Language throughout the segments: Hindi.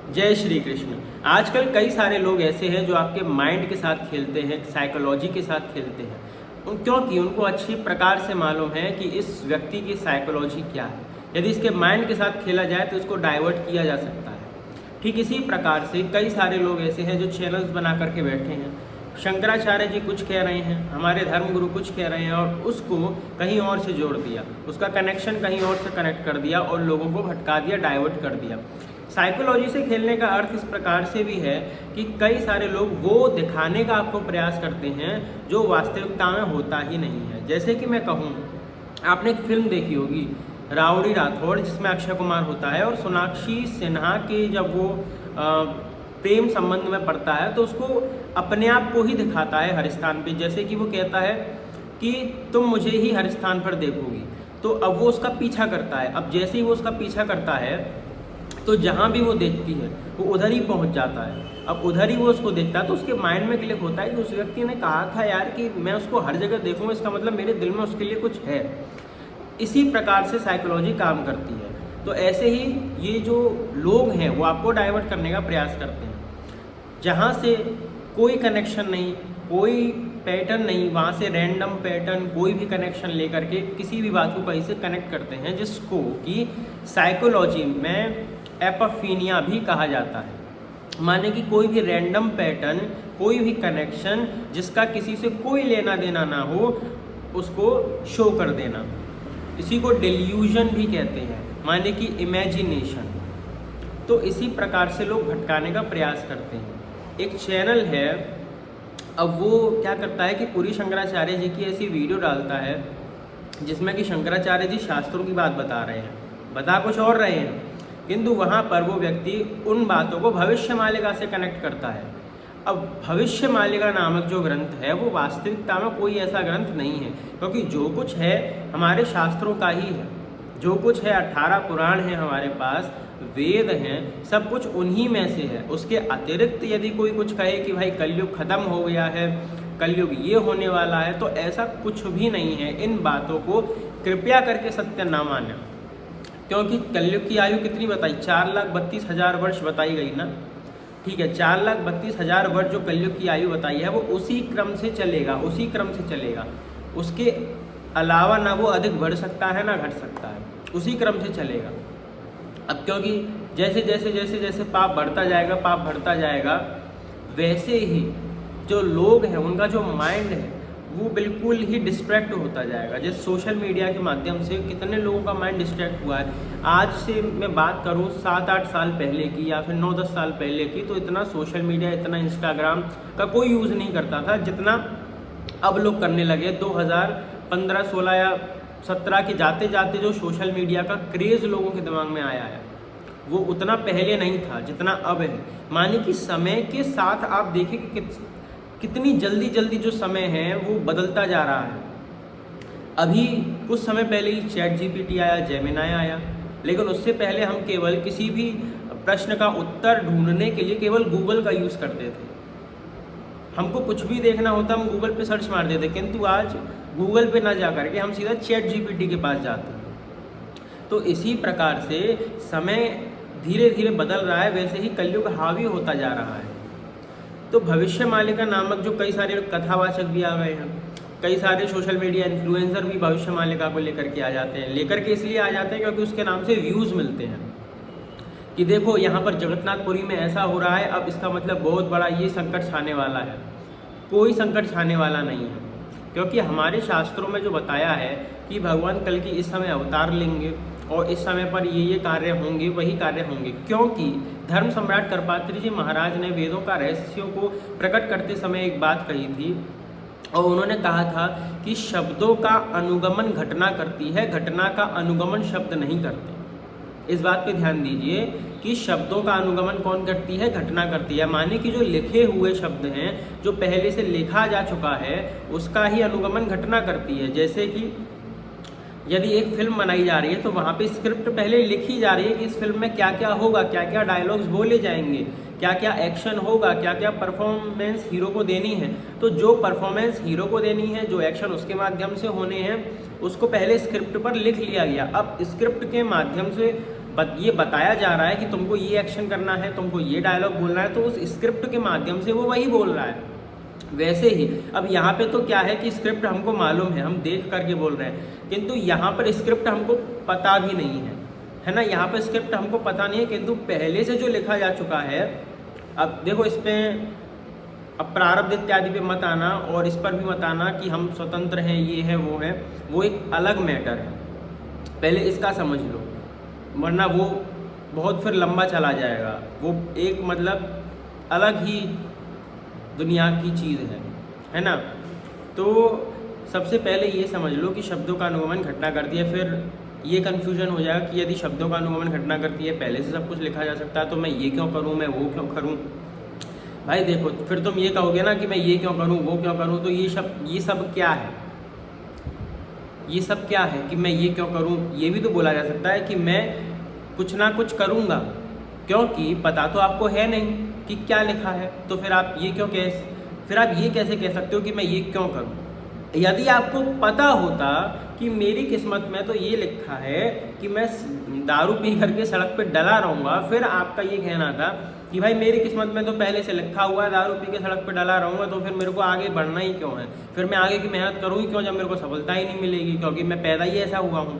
जय श्री कृष्ण। आजकल कई सारे लोग ऐसे हैं जो आपके माइंड के साथ खेलते हैं, साइकोलॉजी के साथ खेलते हैं क्योंकि उनको अच्छी प्रकार से मालूम है कि इस व्यक्ति की साइकोलॉजी क्या है। यदि इसके माइंड के साथ खेला जाए तो इसको डाइवर्ट किया जा सकता है। ठीक इसी प्रकार से कई सारे लोग ऐसे हैं जो चैनल्स बना करके बैठे हैं। शंकराचार्य जी कुछ कह रहे हैं, हमारे धर्मगुरु कुछ कह रहे हैं और उसको कहीं और से जोड़ दिया, उसका कनेक्शन कहीं और से कनेक्ट कर दिया और लोगों को भटका दिया, डाइवर्ट कर दिया। साइकोलॉजी से खेलने का अर्थ इस प्रकार से भी है कि कई सारे लोग वो दिखाने का आपको प्रयास करते हैं जो वास्तविकता में होता ही नहीं है। जैसे कि मैं कहूँ, आपने एक फिल्म देखी होगी राउडी राठौड़, जिसमें अक्षय कुमार होता है और सोनाक्षी सिन्हा के जब वो प्रेम संबंध में पड़ता है तो उसको अपने आप को ही दिखाता है हर स्थान पे। जैसे कि वो कहता है कि तुम मुझे ही हर स्थान पर देखोगी, तो अब वो उसका पीछा करता है। अब जैसे ही वो उसका पीछा करता है तो जहाँ भी वो देखती है वो उधर ही पहुँच जाता है। अब उधर ही वो उसको देखता है तो उसके माइंड में क्लिक होता है कि उस व्यक्ति ने कहा था यार कि मैं उसको हर जगह देखूँगा, इसका मतलब मेरे दिल में उसके लिए कुछ है। इसी प्रकार से साइकोलॉजी काम करती है। तो ऐसे ही ये जो लोग हैं वो आपको डाइवर्ट करने का प्रयास करते हैं। जहाँ से कोई कनेक्शन नहीं, कोई पैटर्न नहीं, वहाँ से रैंडम पैटर्न कोई भी कनेक्शन लेकर के किसी भी बात को कहीं से कनेक्ट करते हैं, जिसको कि साइकोलॉजी में एपिफेनिया भी कहा जाता है। माने कि कोई भी रैंडम पैटर्न, कोई भी कनेक्शन जिसका किसी से कोई लेना देना ना हो, उसको शो कर देना। इसी को डिल्यूजन भी कहते हैं, माने कि इमेजिनेशन। तो इसी प्रकार से लोग भटकाने का प्रयास करते हैं। एक चैनल है, अब वो क्या करता है कि पूरी शंकराचार्य जी की ऐसी वीडियो डालता है जिसमें कि शंकराचार्य जी शास्त्रों की बात बता रहे हैं, बता कुछ और रहे हैं, किंतु वहाँ पर वो व्यक्ति उन बातों को भविष्य मालिका से कनेक्ट करता है। अब भविष्य मालिका नामक जो ग्रंथ है वो वास्तविकता में कोई ऐसा ग्रंथ नहीं है, क्योंकि जो कुछ है हमारे शास्त्रों का ही है। जो कुछ है 18 पुराण हैं हमारे पास, वेद हैं, सब कुछ उन्हीं में से है। उसके अतिरिक्त यदि कोई कुछ कहे कि भाई कलयुग खत्म हो गया है, कलयुग ये होने वाला है, तो ऐसा कुछ भी नहीं है। इन बातों को कृपया करके सत्य ना माने, क्योंकि कलयुग की आयु कितनी बताई, 4,32,000 वर्ष बताई गई ना। ठीक है, 4,32,000 वर्ष जो कलयुग की आयु बताई है वो उसी क्रम से चलेगा, उसी क्रम से चलेगा। उसके अलावा ना वो अधिक बढ़ सकता है ना घट सकता है, उसी क्रम से चलेगा। अब क्योंकि जैसे जैसे जैसे जैसे पाप बढ़ता जाएगा, पाप बढ़ता जाएगा, वैसे ही जो लोग हैं उनका जो माइंड है वो बिल्कुल ही डिस्ट्रैक्ट होता जाएगा। जैसे सोशल मीडिया के माध्यम से कितने लोगों का माइंड डिस्ट्रैक्ट हुआ है। आज से मैं बात करूँ 7-8 साल पहले की या फिर 9-10 साल पहले की, तो इतना सोशल मीडिया, इतना इंस्टाग्राम का कोई यूज़ नहीं करता था जितना अब लोग करने लगे। 2015, 16 या 17 के जाते जाते जो सोशल मीडिया का क्रेज़ लोगों के दिमाग में आया है वो उतना पहले नहीं था जितना अब है। माने कि समय के साथ आप देखें कि कितनी जल्दी जल्दी जो समय है वो बदलता जा रहा है। अभी कुछ समय पहले ही ChatGPT आया, जेमिनाई आया, लेकिन उससे पहले हम केवल किसी भी प्रश्न का उत्तर ढूंढने के लिए केवल गूगल का यूज़ करते थे। हमको कुछ भी देखना होता हम गूगल पे सर्च मार देते, किंतु आज गूगल पे ना जा करके हम सीधा ChatGPT के पास जाते हैं। तो इसी प्रकार से समय धीरे धीरे बदल रहा है, वैसे ही कलयुग हावी होता जा रहा है। तो भविष्य मालिका नामक जो कई सारे कथावाचक भी आ गए हैं, कई सारे सोशल मीडिया इन्फ्लुएंसर भी भविष्य मालिका को लेकर के आ जाते हैं। लेकर के इसलिए आ जाते हैं क्योंकि उसके नाम से व्यूज़ मिलते हैं कि देखो यहाँ पर जगन्नाथपुरी में ऐसा हो रहा है, अब इसका मतलब बहुत बड़ा ये संकट छाने वाला है। कोई संकट छाने वाला नहीं है, क्योंकि हमारे शास्त्रों में जो बताया है कि भगवान कल की इस समय अवतार लेंगे और इस समय पर ये कार्य होंगे, वही कार्य होंगे। क्योंकि धर्म सम्राट करपात्री जी महाराज ने वेदों का रहस्यों को प्रकट करते समय एक बात कही थी, और उन्होंने कहा था कि शब्दों का अनुगमन घटना करती है, घटना का अनुगमन शब्द नहीं करते। इस बात पे ध्यान दीजिए कि शब्दों का अनुगमन कौन करती है, घटना करती है। माने कि जो लिखे हुए शब्द हैं, जो पहले से लिखा जा चुका है, उसका ही अनुगमन घटना करती है। जैसे कि यदि एक फिल्म बनाई जा रही है तो वहाँ पे स्क्रिप्ट पहले लिखी जा रही है कि इस फिल्म में क्या क्या होगा, क्या क्या डायलॉग्स बोले जाएंगे, क्या क्या एक्शन होगा, क्या क्या परफॉर्मेंस हीरो को देनी है। तो जो परफॉर्मेंस हीरो को देनी है, जो एक्शन उसके माध्यम से होने हैं, उसको पहले स्क्रिप्ट पर लिख लिया गया। अब स्क्रिप्ट के माध्यम से ये बताया जा रहा है कि तुमको ये एक्शन करना है, तुमको ये डायलॉग बोलना है, तो उस स्क्रिप्ट के माध्यम से वो वही बोल रहा है। वैसे ही अब यहाँ पे तो क्या है कि स्क्रिप्ट हमको मालूम है, हम देख करके बोल रहे हैं, किंतु यहाँ पर स्क्रिप्ट हमको पता भी नहीं है ना। यहाँ पर स्क्रिप्ट हमको पता नहीं है, किंतु पहले से जो लिखा जा चुका है। अब देखो, इस पर अब प्रारब्ध इत्यादि पे मत आना और इस पर भी मत आना कि हम स्वतंत्र हैं, ये है वो है, वो एक अलग मैटर है। पहले इसका समझ लो, वरना वो बहुत फिर लंबा चला जाएगा। वो एक मतलब अलग ही दुनिया की चीज़ है ना। तो सबसे पहले ये समझ लो कि शब्दों का अनुगमन घटना करती है। फिर ये कन्फ्यूजन हो जाएगा कि यदि शब्दों का अनुगमन घटना करती है, पहले से सब कुछ लिखा जा सकता है, तो मैं ये क्यों करूँ, मैं वो क्यों करूँ। भाई देखो, फिर तुम ये कहोगे ना कि मैं ये क्यों करूँ, वो क्यों करूँ, तो ये सब क्या है, ये सब क्या है कि मैं ये क्यों करूँ। ये भी तो बोला जा सकता है कि मैं कुछ ना कुछ करूँगा, क्योंकि पता तो आपको है नहीं कि क्या लिखा है। तो फिर आप ये कैसे कह सकते हो कि मैं ये क्यों करूँ। यदि आपको पता होता कि मेरी किस्मत में तो ये लिखा है कि मैं दारू पी करके सड़क पे डला रहूँगा, फिर आपका ये कहना था कि भाई मेरी किस्मत में तो पहले से लिखा हुआ है दारू पी के सड़क पे डला रहूँगा, तो फिर मेरे को आगे बढ़ना ही क्यों है, फिर मैं आगे की मेहनत करूँ ही क्यों जब मेरे को सफलता ही नहीं मिलेगी, क्योंकि मैं पैदा ही ऐसा हुआ हूँ।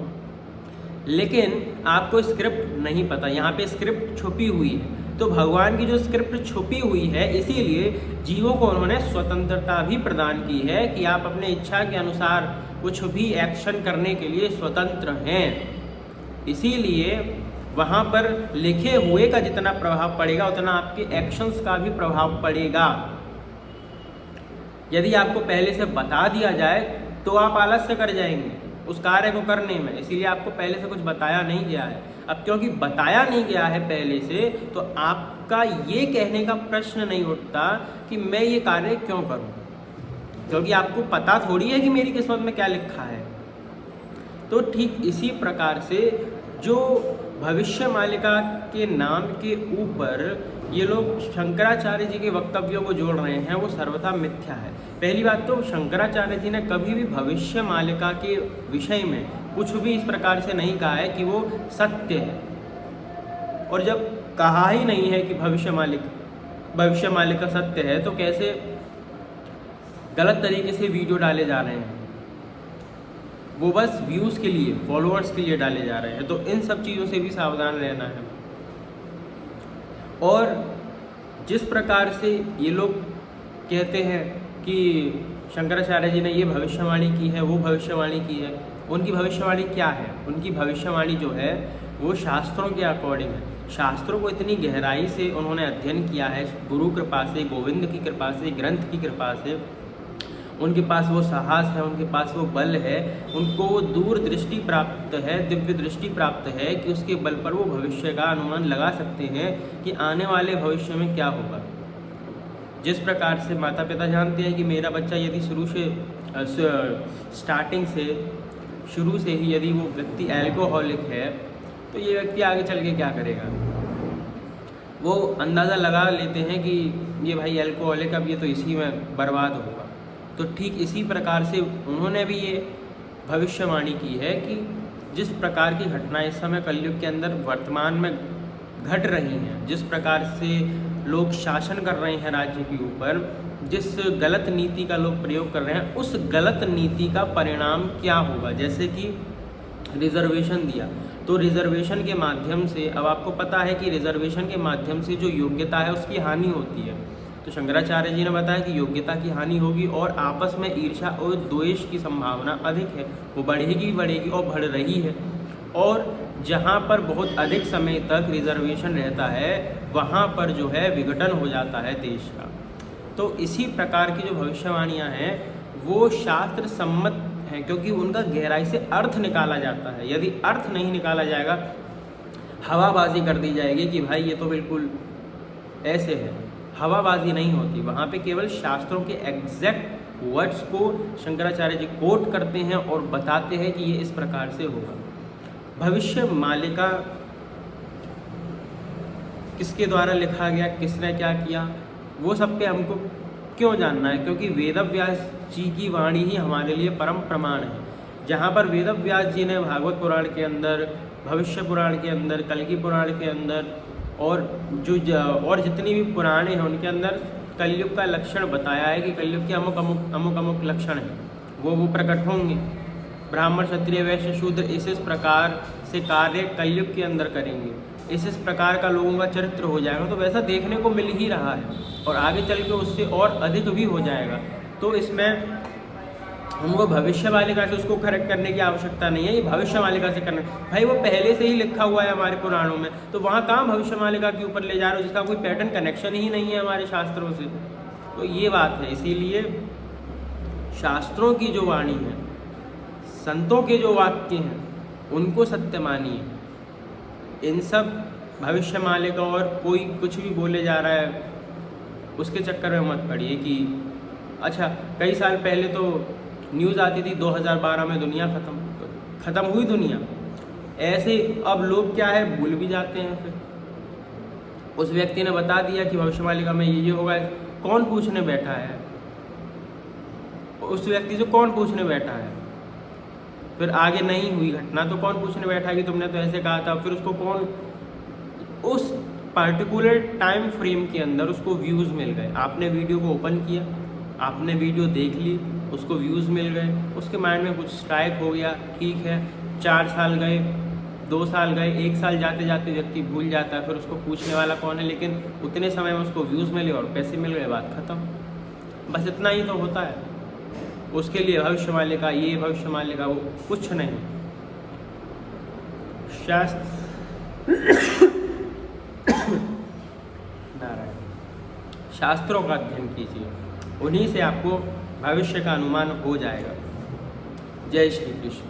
लेकिन आपको स्क्रिप्ट नहीं पता, यहाँ पे स्क्रिप्ट छुपी हुई है। तो भगवान की जो स्क्रिप्ट छुपी हुई है, इसीलिए जीवों को उन्होंने स्वतंत्रता भी प्रदान की है कि आप अपने इच्छा के अनुसार कुछ भी एक्शन करने के लिए स्वतंत्र हैं। इसीलिए वहाँ पर लिखे हुए का जितना प्रभाव पड़ेगा, उतना आपके एक्शंस का भी प्रभाव पड़ेगा। यदि आपको पहले से बता दिया जाए तो आप आलस्य कर जाएंगे उस कार्य को करने में, इसीलिए आपको पहले से कुछ बताया नहीं गया है। अब क्योंकि बताया नहीं गया है पहले से, तो आपका ये कहने का प्रश्न नहीं उठता कि मैं ये कार्य क्यों करूं, क्योंकि आपको पता थोड़ी है कि मेरी किस्मत में क्या लिखा है। तो ठीक इसी प्रकार से जो भविष्य मालिका के नाम के ऊपर ये लोग शंकराचार्य जी के वक्तव्यों को जोड़ रहे हैं, वो सर्वथा मिथ्या है। पहली बात तो शंकराचार्य जी ने कभी भी भविष्य मालिका के विषय में कुछ भी इस प्रकार से नहीं कहा है कि वो सत्य है। और जब कहा ही नहीं है कि भविष्य मालिका सत्य है, तो कैसे गलत तरीके से वीडियो डाले जा रहे हैं, वो बस व्यूज़ के लिए, फॉलोअर्स के लिए डाले जा रहे हैं। तो इन सब चीज़ों से भी सावधान रहना है। और जिस प्रकार से ये लोग कहते हैं कि शंकराचार्य जी ने ये भविष्यवाणी की है, वो भविष्यवाणी की है, उनकी भविष्यवाणी क्या है? उनकी भविष्यवाणी जो है वो शास्त्रों के अकॉर्डिंग है। शास्त्रों को इतनी गहराई से उन्होंने अध्ययन किया है, गुरु कृपा से, गोविंद की कृपा से, ग्रंथ की कृपा से। उनके पास वो साहस है, उनके पास वो बल है, उनको वो दूर दृष्टि प्राप्त है, दिव्य दृष्टि प्राप्त है कि उसके बल पर वो भविष्य का अनुमान लगा सकते हैं कि आने वाले भविष्य में क्या होगा। जिस प्रकार से माता पिता जानते हैं कि मेरा बच्चा यदि स्टार्टिंग से शुरू से ही यदि वो व्यक्ति एल्कोहलिक है, तो ये व्यक्ति आगे चल के क्या करेगा। वो अंदाज़ा लगा लेते हैं कि ये भाई एल्कोहलिक, अब ये तो इसी में बर्बाद होगा। तो ठीक इसी प्रकार से उन्होंने भी ये भविष्यवाणी की है कि जिस प्रकार की घटनाएं इस समय कलयुग के अंदर वर्तमान में घट रही हैं, जिस प्रकार से लोग शासन कर रहे हैं राज्य के ऊपर, जिस गलत नीति का लोग प्रयोग कर रहे हैं, उस गलत नीति का परिणाम क्या होगा। जैसे कि रिजर्वेशन दिया, तो रिजर्वेशन के माध्यम से, अब आपको पता है कि रिजर्वेशन के माध्यम से जो योग्यता है उसकी हानि होती है। तो शंकराचार्य जी ने बताया कि योग्यता की हानि होगी और आपस में ईर्ष्या और द्वेष की संभावना अधिक है, वो बढ़ेगी और बढ़ रही है। और जहाँ पर बहुत अधिक समय तक रिजर्वेशन रहता है, वहाँ पर जो है विघटन हो जाता है देश का। तो इसी प्रकार की जो भविष्यवाणियाँ हैं वो शास्त्र सम्मत हैं, क्योंकि उनका गहराई से अर्थ निकाला जाता है। यदि अर्थ नहीं निकाला जाएगा, हवाबाजी कर दी जाएगी कि भाई ये तो बिल्कुल ऐसे है, हवाबाजी नहीं होती। वहाँ पे केवल शास्त्रों के एग्जैक्ट वर्ड्स को शंकराचार्य जी कोट करते हैं और बताते हैं कि ये इस प्रकार से होगा। भविष्य मालिका किसके द्वारा लिखा गया, किसने क्या किया, वो सब पे हमको क्यों जानना है? क्योंकि वेदव्यास जी की वाणी ही हमारे लिए परम प्रमाण है। जहाँ पर वेदव्यास जी ने भागवत पुराण के अंदर भविष्य पुराण के अंदर, कल्कि पुराण के अंदर और और जितनी भी पुराणे हैं उनके अंदर कलयुग का लक्षण बताया है कि कलयुग के अमुक लक्षण हैं, वो प्रकट होंगे। ब्राह्मण क्षत्रिय वैश्य शूद्र इस प्रकार से कार्य कलयुग के अंदर करेंगे, इस प्रकार का लोगों का चरित्र हो जाएगा। तो वैसा देखने को मिल ही रहा है और आगे चल के उससे और अधिक भी हो जाएगा। तो इसमें हमको भविष्यवालिका से उसको करेक्ट करने की आवश्यकता नहीं है, ये भविष्यवालिका से करना भाई वो पहले से ही लिखा हुआ है हमारे पुराणों में, तो वहाँ कहाँ भविष्यवालिका के ऊपर ले जा रहे हो जिसका कोई पैटर्न कनेक्शन ही नहीं है हमारे शास्त्रों से। तो ये बात है, इसीलिए शास्त्रों की जो वाणी है, संतों के जो वाक्य हैं उनको सत्य मानिए। इन सब भविष्यवालिका और कोई कुछ भी बोले जा रहा है उसके चक्कर में मत पड़िए कि अच्छा कई साल पहले तो न्यूज़ आती थी 2012 में दुनिया ख़त्म हुई दुनिया, ऐसे अब लोग क्या है भूल भी जाते हैं। फिर उस व्यक्ति ने बता दिया कि भविष्यवालिका में ये होगा, कौन पूछने बैठा है? उस व्यक्ति से कौन पूछने बैठा है? फिर आगे नहीं हुई घटना तो कौन पूछने बैठा कि तुमने तो ऐसे कहा था? फिर उसको कौन उस पर्टिकुलर टाइम फ्रेम के अंदर उसको व्यूज़ मिल गए। आपने वीडियो को ओपन किया, आपने वीडियो देख ली, उसको व्यूज़ मिल गए, उसके माइंड में कुछ स्ट्राइक हो गया, ठीक है 4 साल गए, 2 साल गए, 1 साल जाते जाते व्यक्ति भूल जाता है, फिर उसको पूछने वाला कौन है, लेकिन उतने समय में उसको व्यूज़ मिले और पैसे मिल गए, बात ख़त्म। बस इतना ही तो होता है। उसके लिए भविष्यवालिका ये, भविष्यवालिका वो, कुछ नहीं। शास्त्रों का अध्ययन कीजिए, उन्हीं से आपको भविष्य का अनुमान हो जाएगा। जय श्री कृष्ण।